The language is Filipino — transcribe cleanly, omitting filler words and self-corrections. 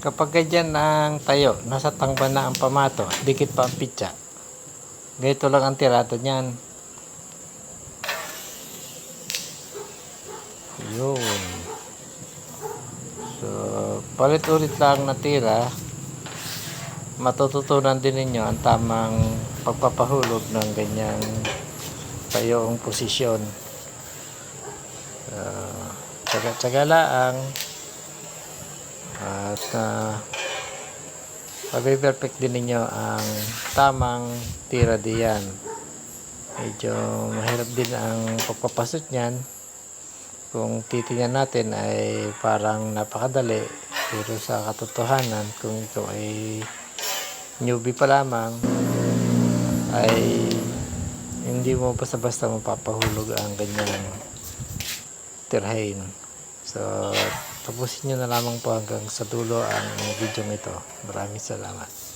Kapag ganyan ang tayo, nasa tangba na ang pamato, dikit pa ang pitsa. Ganito lang ang tirada niyan. Yun. So, palit-ulit lang na tira, matututunan din ninyo ang tamang pagpapahulog ng ganyang tayong posisyon. Tsaga-tsaga lang at pabe-perfect din ninyo ang tamang tira diyan. Medyo mahirap din ang pagpapasot niyan. Kung titingnan natin ay parang napakadali, pero sa katotohanan kung ikaw ay newbie pa lamang ay hindi mo basta-basta mapapahulog ang ganyang tirahin. So tapusin nyo na lamang po hanggang sa dulo ang video ito. Maraming salamat.